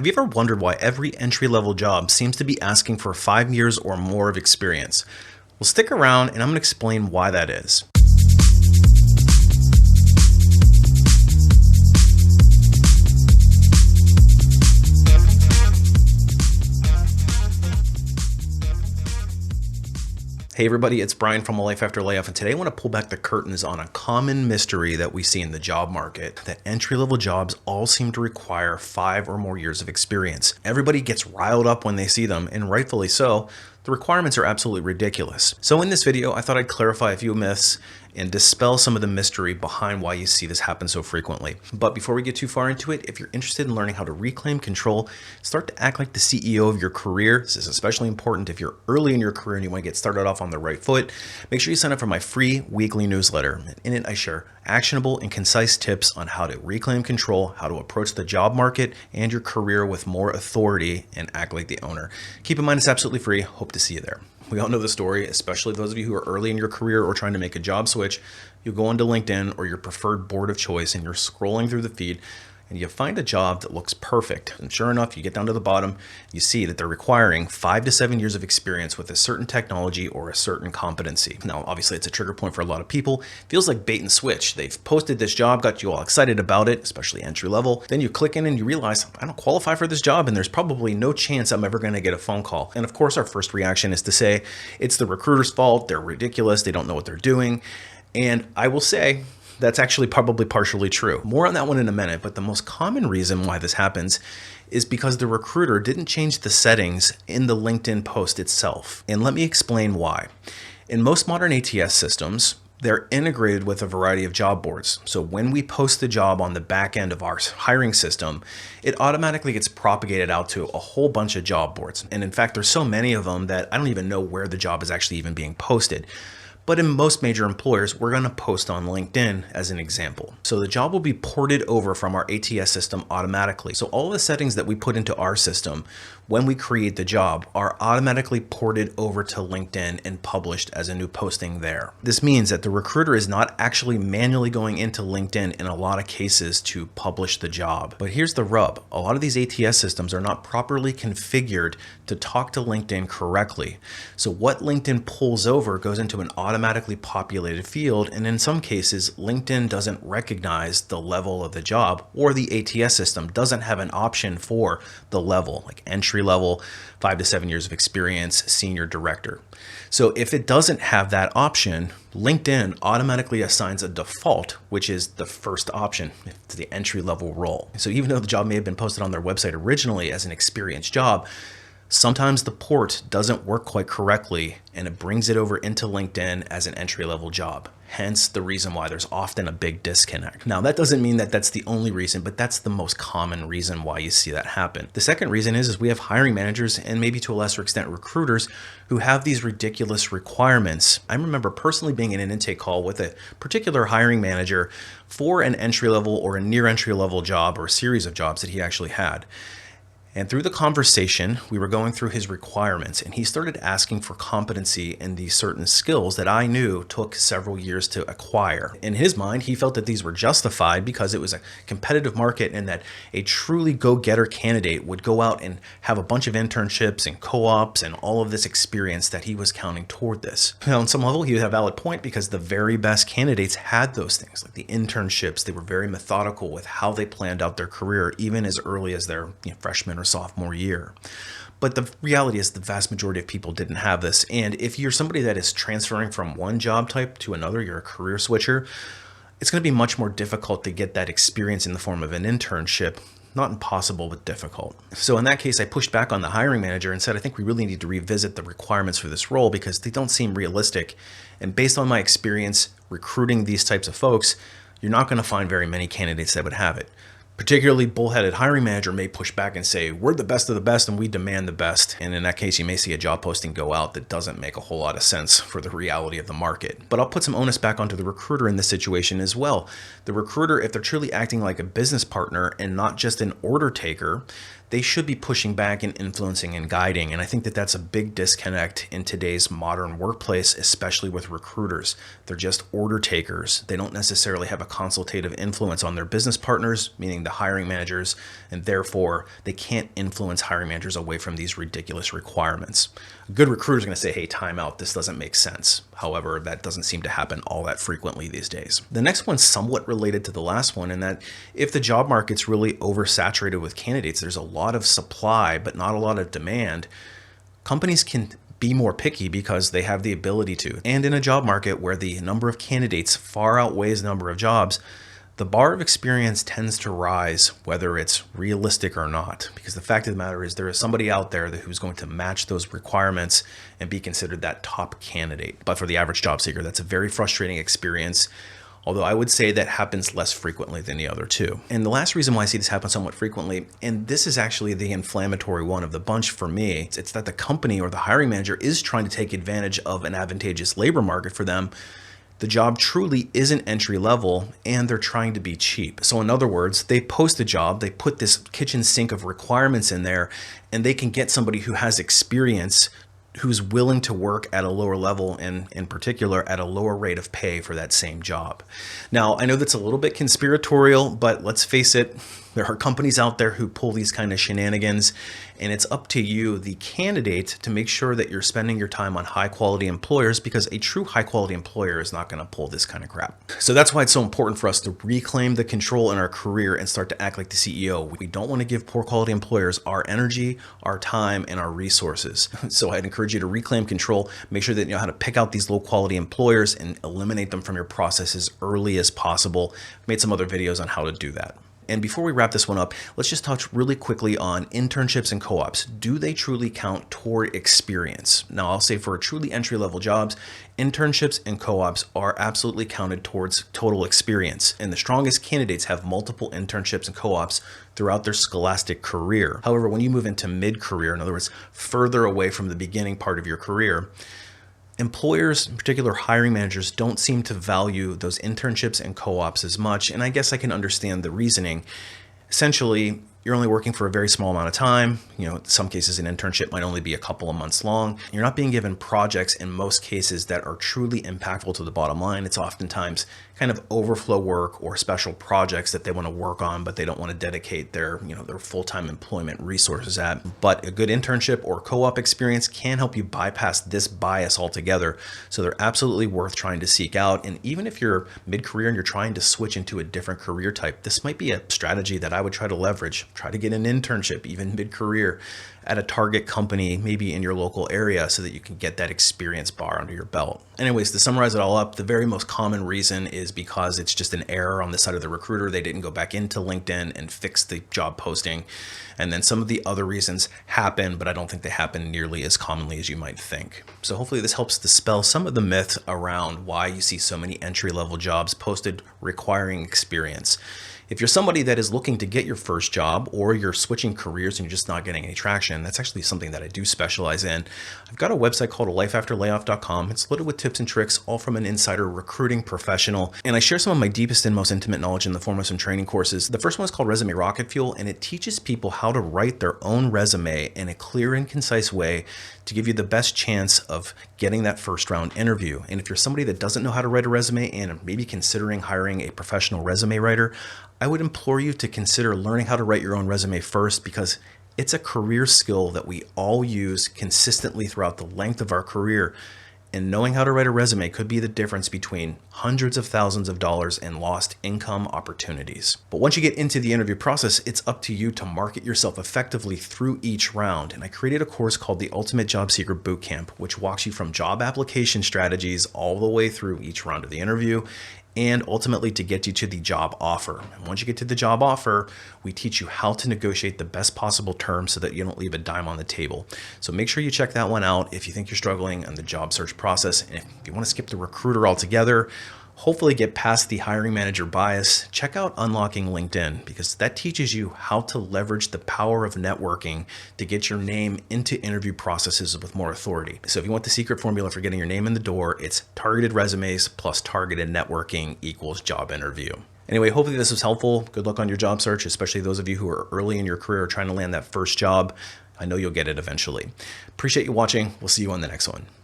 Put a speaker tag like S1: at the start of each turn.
S1: Have you ever wondered why every entry-level job seems to be asking for 5 years or more of experience? Well, stick around and I'm going to explain why that is. Hey everybody, it's Brian from A Life After Layoff, and today I want to pull back the curtains on a common mystery that we see in the job market, that entry-level jobs all seem to require 5 or more years of experience. Everybody gets riled up when they see them, and rightfully so. The requirements are absolutely ridiculous. So in this video, I thought I'd clarify a few myths and dispel some of the mystery behind why you see this happen so frequently. But before we get too far into it, if you're interested in learning how to reclaim control, start to act like the CEO of your career. This is especially important if you're early in your career and you want to get started off on the right foot. Make sure you sign up for my free weekly newsletter. In it, I share actionable and concise tips on how to reclaim control, how to approach the job market and your career with more authority and act like the owner. Keep in mind, it's absolutely free. Hope to see you there. We all know the story, especially those of you who are early in your career or trying to make a job switch. You go onto LinkedIn or your preferred board of choice and you're scrolling through the feed and you find a job that looks perfect. And sure enough, you get down to the bottom, you see that they're requiring 5 to 7 years of experience with a certain technology or a certain competency. Now, obviously it's a trigger point for a lot of people. It feels like bait and switch. They've posted this job, got you all excited about it, especially entry level. Then you click in and you realize, I don't qualify for this job and there's probably no chance I'm ever gonna get a phone call. And of course, our first reaction is to say, it's the recruiter's fault, they're ridiculous, they don't know what they're doing. And I will say, that's actually probably partially true. More on that one in a minute, but the most common reason why this happens is because the recruiter didn't change the settings in the LinkedIn post itself. And let me explain why. In most modern ATS systems, they're integrated with a variety of job boards. So when we post the job on the back end of our hiring system, it automatically gets propagated out to a whole bunch of job boards. And in fact, there's so many of them that I don't even know where the job is actually even being posted. But in most major employers, we're going to post on LinkedIn as an example. So the job will be ported over from our ATS system automatically. So all the settings that we put into our system when we create the job are automatically ported over to LinkedIn and published as a new posting there. This means that the recruiter is not actually manually going into LinkedIn in a lot of cases to publish the job. But here's the rub. A lot of these ATS systems are not properly configured to talk to LinkedIn correctly. So what LinkedIn pulls over goes into an automatically populated field, and in some cases LinkedIn doesn't recognize the level of the job, or the ATS system doesn't have an option for the level, like entry level, 5 to 7 years of experience, senior director. So if it doesn't have that option, LinkedIn automatically assigns a default, which is the first option to the entry level role. So even though the job may have been posted on their website originally as an experienced job, sometimes the port doesn't work quite correctly and it brings it over into LinkedIn as an entry-level job. Hence the reason why there's often a big disconnect. Now, that doesn't mean that that's the only reason, but that's the most common reason why you see that happen. The second reason is we have hiring managers and maybe to a lesser extent recruiters who have these ridiculous requirements. I remember personally being in an intake call with a particular hiring manager for an entry-level or a near entry-level job or a series of jobs that he actually had. And through the conversation, we were going through his requirements and he started asking for competency in these certain skills that I knew took several years to acquire. In his mind, he felt that these were justified because it was a competitive market and that a truly go-getter candidate would go out and have a bunch of internships and co-ops and all of this experience that he was counting toward this. Now, on some level, he had a valid point because the very best candidates had those things, like the internships. They were very methodical with how they planned out their career, even as early as their freshman or sophomore year. But the reality is the vast majority of people didn't have this. And if you're somebody that is transferring from one job type to another, you're a career switcher, it's going to be much more difficult to get that experience in the form of an internship. Not impossible, but difficult. So in that case, I pushed back on the hiring manager and said, I think we really need to revisit the requirements for this role because they don't seem realistic. And based on my experience recruiting these types of folks, you're not going to find very many candidates that would have it. Particularly bullheaded hiring manager may push back and say, we're the best of the best and we demand the best. And in that case, you may see a job posting go out that doesn't make a whole lot of sense for the reality of the market. But I'll put some onus back onto the recruiter in this situation as well. The recruiter, if they're truly acting like a business partner and not just an order taker, they should be pushing back and influencing and guiding. And I think that that's a big disconnect in today's modern workplace, especially with recruiters. They're just order takers. They don't necessarily have a consultative influence on their business partners, meaning the hiring managers, and therefore they can't influence hiring managers away from these ridiculous requirements. A good recruiter is going to say, hey, time out, this doesn't make sense. However, that doesn't seem to happen all that frequently these days. The next one's somewhat related to the last one, in that if the job market's really oversaturated with candidates, there's a lot of supply, but not a lot of demand, companies can be more picky because they have the ability to. And in a job market where the number of candidates far outweighs the number of jobs, the bar of experience tends to rise, whether it's realistic or not, because the fact of the matter is there is somebody out there who's going to match those requirements and be considered that top candidate. But for the average job seeker, that's a very frustrating experience, although I would say that happens less frequently than the other two. And the last reason why I see this happen somewhat frequently, and this is actually the inflammatory one of the bunch for me, it's that the company or the hiring manager is trying to take advantage of an advantageous labor market for them. The job truly isn't entry level and they're trying to be cheap. So in other words, they post a job, they put this kitchen sink of requirements in there, and they can get somebody who has experience, who's willing to work at a lower level and in particular at a lower rate of pay for that same job. Now, I know that's a little bit conspiratorial, but let's face it, there are companies out there who pull these kind of shenanigans, and it's up to you, the candidate, to make sure that you're spending your time on high quality employers, because a true high quality employer is not going to pull this kind of crap. So that's why it's so important for us to reclaim the control in our career and start to act like the CEO. We don't want to give poor quality employers our energy, our time, and our resources. So I'd encourage you to reclaim control, make sure that you know how to pick out these low quality employers and eliminate them from your process as early as possible. I've made some other videos on how to do that. And before we wrap this one up, let's just touch really quickly on internships and co-ops. Do they truly count toward experience? Now, I'll say for truly entry-level jobs, internships and co-ops are absolutely counted towards total experience. And the strongest candidates have multiple internships and co-ops throughout their scholastic career. However, when you move into mid-career, in other words, further away from the beginning part of your career, employers, in particular hiring managers, don't seem to value those internships and co-ops as much. And I guess I can understand the reasoning. Essentially, you're only working for a very small amount of time. You know, in some cases, an internship might only be a couple of months long. You're not being given projects in most cases that are truly impactful to the bottom line. It's oftentimes kind of overflow work or special projects that they want to work on, but they don't want to dedicate their full-time employment resources at. But a good internship or co-op experience can help you bypass this bias altogether. So they're absolutely worth trying to seek out. And even if you're mid-career and you're trying to switch into a different career type, this might be a strategy that I would try to leverage. Try to get an internship, even mid-career, at a target company, maybe in your local area, so that you can get that experience bar under your belt. Anyways, to summarize it all up, the very most common reason is because it's just an error on the side of the recruiter. They didn't go back into LinkedIn and fix the job posting. And then some of the other reasons happen, but I don't think they happen nearly as commonly as you might think. So hopefully this helps dispel some of the myth around why you see so many entry-level jobs posted requiring experience. If you're somebody that is looking to get your first job, or you're switching careers and you're just not getting any traction, that's actually something that I do specialize in. I've got a website called lifeafterlayoff.com. It's loaded with tips and tricks, all from an insider recruiting professional. And I share some of my deepest and most intimate knowledge in the form of some training courses. The first one is called Resume Rocketfuel, and it teaches people how to write their own resume in a clear and concise way to give you the best chance of getting that first round interview. And if you're somebody that doesn't know how to write a resume and maybe considering hiring a professional resume writer, I would implore you to consider learning how to write your own resume first, because it's a career skill that we all use consistently throughout the length of our career. And knowing how to write a resume could be the difference between hundreds of thousands of dollars and lost income opportunities. But once you get into the interview process, it's up to you to market yourself effectively through each round. And I created a course called the Ultimate Job Seeker Bootcamp, which walks you from job application strategies all the way through each round of the interview, and ultimately to get you to the job offer. And once you get to the job offer, we teach you how to negotiate the best possible terms so that you don't leave a dime on the table. So make sure you check that one out if you think you're struggling in the job search process. And if you want to skip the recruiter altogether, hopefully get past the hiring manager bias, check out Unlocking LinkedIn, because that teaches you how to leverage the power of networking to get your name into interview processes with more authority. So if you want the secret formula for getting your name in the door, it's targeted resumes plus targeted networking equals job interview. Anyway, hopefully this was helpful. Good luck on your job search, especially those of you who are early in your career trying to land that first job. I know you'll get it eventually. Appreciate you watching. We'll see you on the next one.